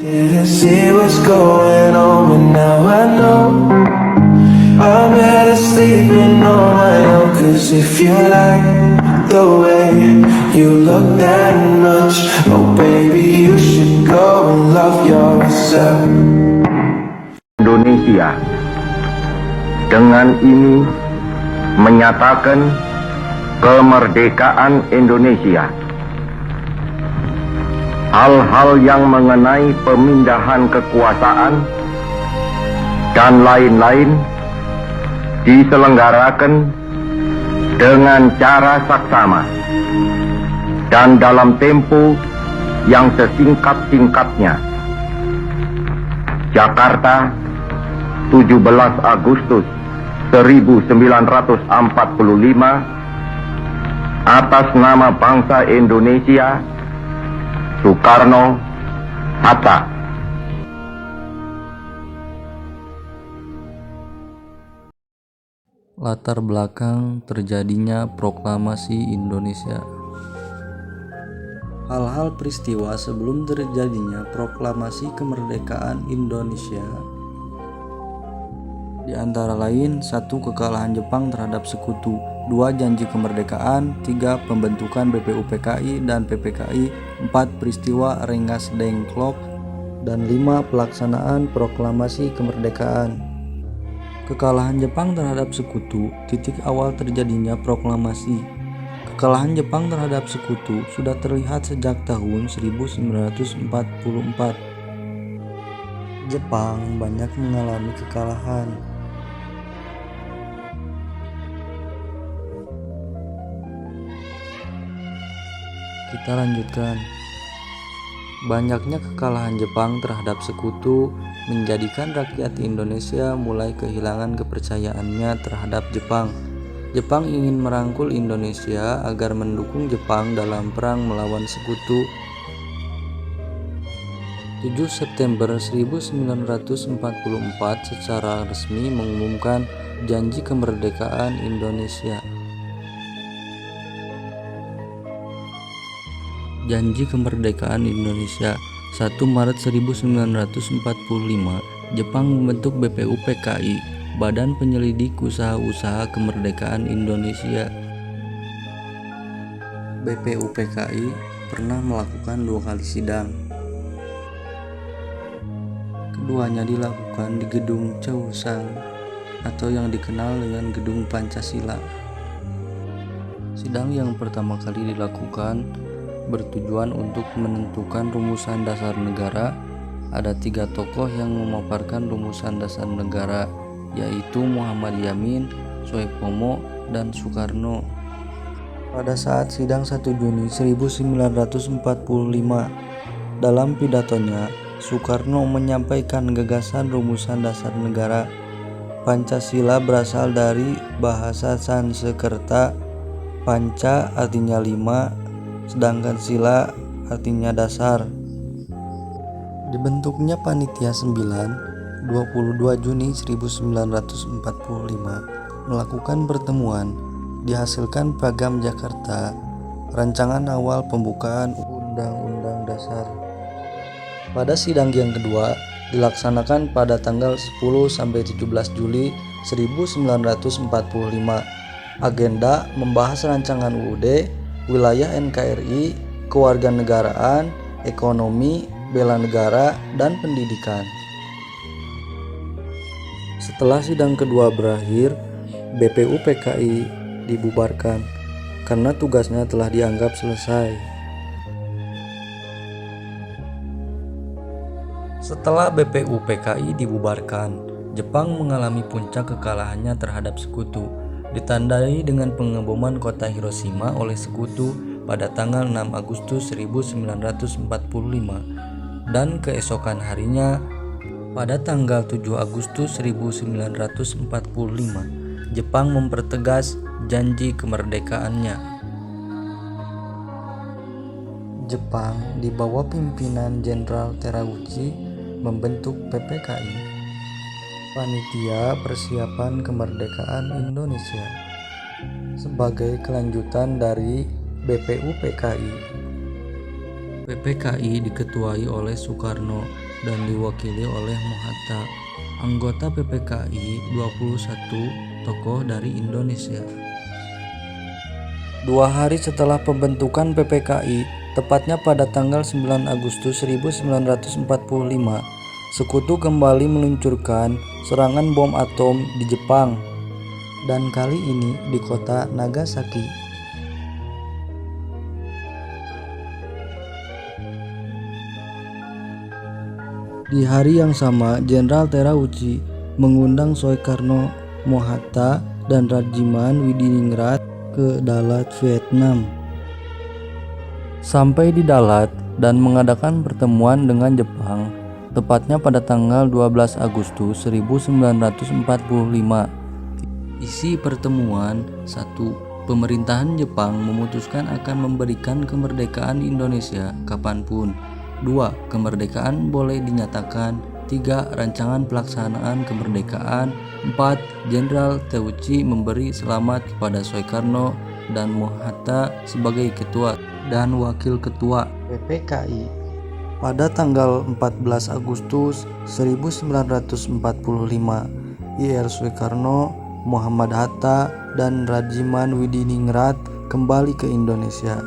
Didn't see what's going on, but now I know. I'm better sleeping on my own. Cause if you like the way you look that much, oh baby, you should go and love yourself. Indonesia dengan ini menyatakan kemerdekaan Indonesia. Hal-hal yang mengenai pemindahan kekuasaan dan lain-lain diselenggarakan dengan cara saksama dan dalam tempo yang sesingkat-singkatnya. Jakarta, 17 Agustus 1945, atas nama bangsa Indonesia, Soekarno Hatta. Latar belakang terjadinya proklamasi Indonesia. Hal-hal peristiwa sebelum terjadinya proklamasi kemerdekaan Indonesia, di antara lain 1. Kekalahan Jepang terhadap sekutu, 2. Janji kemerdekaan, 3. Pembentukan BPUPKI dan PPKI, 4. Peristiwa Rengas Dengklok, dan 5. Pelaksanaan proklamasi kemerdekaan. Kekalahan Jepang terhadap sekutu, titik awal terjadinya proklamasi. Kekalahan Jepang terhadap sekutu sudah terlihat sejak tahun 1944. Jepang banyak mengalami kekalahan. Kita lanjutkan. Banyaknya kekalahan Jepang terhadap sekutu menjadikan rakyat Indonesia mulai kehilangan kepercayaannya terhadap Jepang. Jepang ingin merangkul Indonesia agar mendukung Jepang dalam perang melawan sekutu. 7 September 1944 secara resmi mengumumkan Janji Kemerdekaan Indonesia. Janji Kemerdekaan Indonesia. 1 Maret 1945, Jepang membentuk BPUPKI, Badan Penyelidik Usaha-Usaha Kemerdekaan Indonesia. BPUPKI pernah melakukan 2 kali sidang. Keduanya dilakukan di Gedung Chousang atau yang dikenal dengan Gedung Pancasila. Sidang yang pertama kali dilakukan bertujuan untuk menentukan rumusan dasar negara. Ada 3 tokoh yang memaparkan rumusan dasar negara, yaitu Muhammad Yamin, Soepomo, dan Soekarno. Pada saat sidang 1 Juni 1945, dalam pidatonya, Soekarno menyampaikan gagasan rumusan dasar negara. Pancasila berasal dari bahasa Sanskerta. Panca artinya 5, sedangkan sila artinya dasar. Dibentuknya Panitia 9, 22 Juni 1945, melakukan pertemuan, dihasilkan Piagam Jakarta, rancangan awal pembukaan Undang-Undang Dasar. Pada sidang yang kedua dilaksanakan pada tanggal 10-17 Juli 1945. Agenda membahas rancangan UUD, wilayah NKRI, kewarganegaraan, ekonomi, bela negara, dan pendidikan. Setelah sidang kedua berakhir, BPUPKI dibubarkan karena tugasnya telah dianggap selesai. Setelah BPUPKI dibubarkan, Jepang mengalami puncak kekalahannya terhadap sekutu, ditandai dengan pengeboman kota Hiroshima oleh sekutu pada tanggal 6 Agustus 1945 dan keesokan harinya pada tanggal 7 Agustus 1945 Jepang mempertegas janji kemerdekaannya. Jepang di bawah pimpinan Jenderal Terauchi membentuk PPKI, Panitia Persiapan Kemerdekaan Indonesia, sebagai kelanjutan dari BPUPKI. PPKI diketuai oleh Soekarno dan diwakili oleh Mohatta. Anggota PPKI 21 tokoh dari Indonesia. 2 hari setelah pembentukan PPKI, tepatnya pada tanggal 9 Agustus 1945, Sekutu kembali meluncurkan serangan bom atom di Jepang, dan kali ini di kota Nagasaki. Di hari yang sama, Jenderal Terauchi mengundang Soekarno, Mohatta, dan Rajiman Widiningrat ke Dalat, Vietnam. Sampai di Dalat dan mengadakan pertemuan dengan Jepang, tepatnya pada tanggal 12 Agustus 1945. Isi pertemuan: 1. Pemerintahan Jepang memutuskan akan memberikan kemerdekaan Indonesia kapanpun. 2. Kemerdekaan boleh dinyatakan. 3. Rancangan pelaksanaan kemerdekaan. 4. Jenderal Terauchi memberi selamat kepada Soekarno dan Mohatta sebagai ketua dan wakil ketua PPKI. Pada tanggal 14 Agustus 1945, Ir. Soekarno, Muhammad Hatta, dan Rajiman Widiningrat kembali ke Indonesia.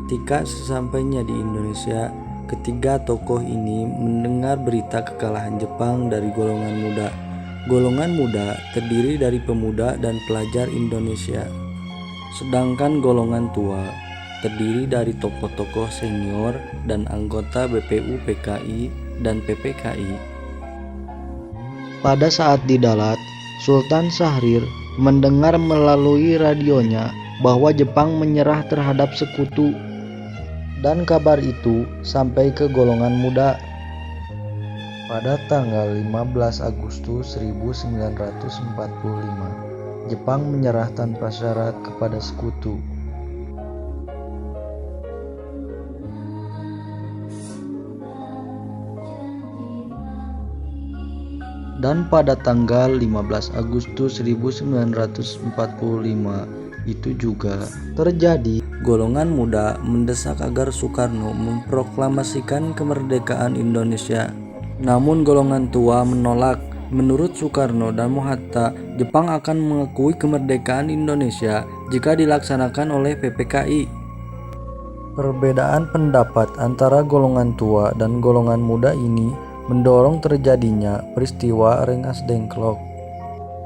Ketika sesampainya di Indonesia, ketiga tokoh ini mendengar berita kekalahan Jepang dari golongan muda. Golongan muda terdiri dari pemuda dan pelajar Indonesia, sedangkan golongan tua terdiri dari tokoh-tokoh senior dan anggota BPU PKI dan PPKI. Pada saat di Dalat, Sultan Syahrir mendengar melalui radionya bahwa Jepang menyerah terhadap Sekutu, dan kabar itu sampai ke golongan muda. Pada tanggal 15 Agustus 1945, Jepang menyerah tanpa syarat kepada Sekutu. Dan pada tanggal 15 Agustus 1945 itu juga terjadi. Golongan muda mendesak agar Soekarno memproklamasikan kemerdekaan Indonesia. Namun golongan tua menolak. Menurut Soekarno dan Mohatta, Jepang akan mengakui kemerdekaan Indonesia jika dilaksanakan oleh PPKI. Perbedaan pendapat antara golongan tua dan golongan muda ini mendorong terjadinya peristiwa Rengas Dengklok.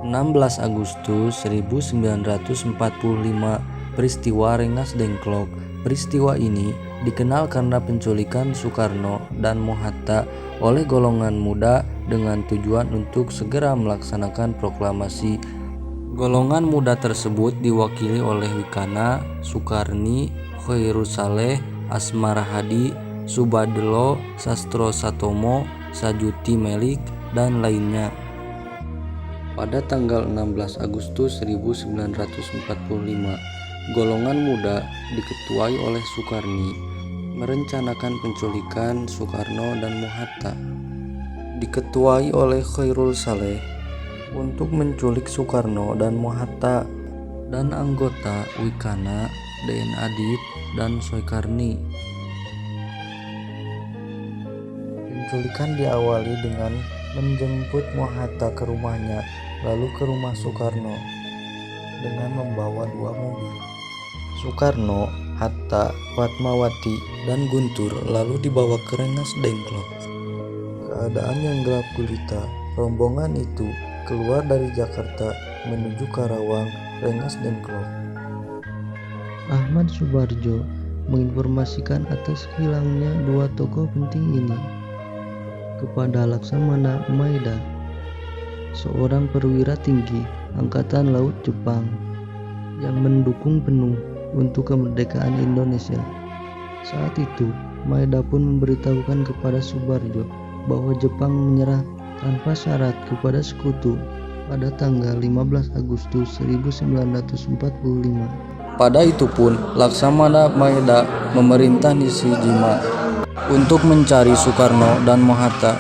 16 Agustus 1945, peristiwa Rengas Dengklok. Peristiwa ini dikenal karena penculikan Soekarno dan Mohatta oleh golongan muda dengan tujuan untuk segera melaksanakan proklamasi. Golongan muda tersebut diwakili oleh Wikana, Sukarni, Khairul Saleh, Asmara Hadi, Subadelo, Sastro Satomo, Sajuti Melik, dan lainnya. Pada tanggal 16 Agustus 1945, golongan muda diketuai oleh Sukarni merencanakan penculikan Soekarno dan Mohatta. Diketuai oleh Khairul Saleh untuk menculik Soekarno dan Mohatta, dan anggota Wikana, Den Adit, dan Soekarni. Penculikan diawali dengan menjemput Mohatta ke rumahnya, lalu ke rumah Soekarno dengan membawa 2 mobil. Soekarno, Hatta, Fatmawati, dan Guntur lalu dibawa ke Rengas Dengklok. Keadaan yang gelap gulita, rombongan itu keluar dari Jakarta menuju Karawang, Rengas Dengklok. Ahmad Subarjo menginformasikan atas hilangnya 2 tokoh penting ini kepada Laksamana Maeda, seorang perwira tinggi Angkatan Laut Jepang yang mendukung penuh untuk kemerdekaan Indonesia. Saat itu, Maeda pun memberitahukan kepada Subarjo bahwa Jepang menyerah tanpa syarat kepada Sekutu pada tanggal 15 Agustus 1945. Pada itu pun, Laksamana Maeda memerintah Nishijima untuk mencari Soekarno dan Mohatta.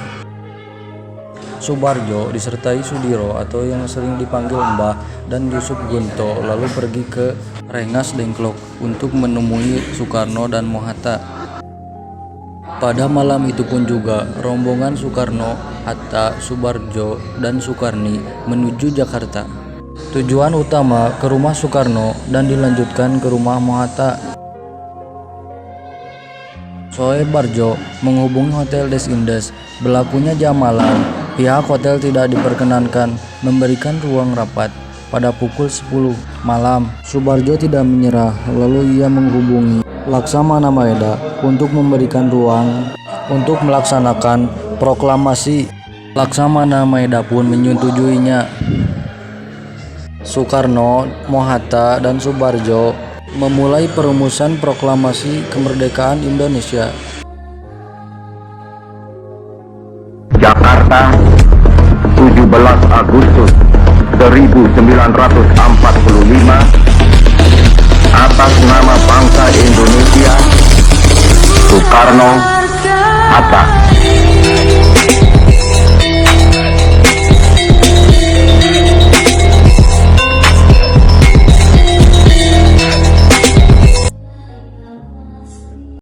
Subarjo disertai Sudiro atau yang sering dipanggil Mbah dan Yusuf Gunto lalu pergi ke Rengas Dengklok untuk menemui Soekarno dan Mohatta. Pada malam itu pun juga rombongan Soekarno, Hatta, Soebardjo, dan Soekarni menuju Jakarta. Tujuan utama ke rumah Soekarno dan dilanjutkan ke rumah Mohatta. Soebardjo menghubungi Hotel Des Indes. Berlakunya jam malam, pihak hotel tidak diperkenankan memberikan ruang rapat. Pada pukul 10 malam, Soebardjo tidak menyerah, lalu ia menghubungi Laksamana Maeda untuk memberikan ruang untuk melaksanakan proklamasi. Laksamana Maeda pun menyetujuinya. Soekarno, Mohatta, dan Soebardjo memulai perumusan proklamasi kemerdekaan Indonesia. Jakarta, 17 Agustus 1945. Atas nama bangsa Indonesia, Soekarno,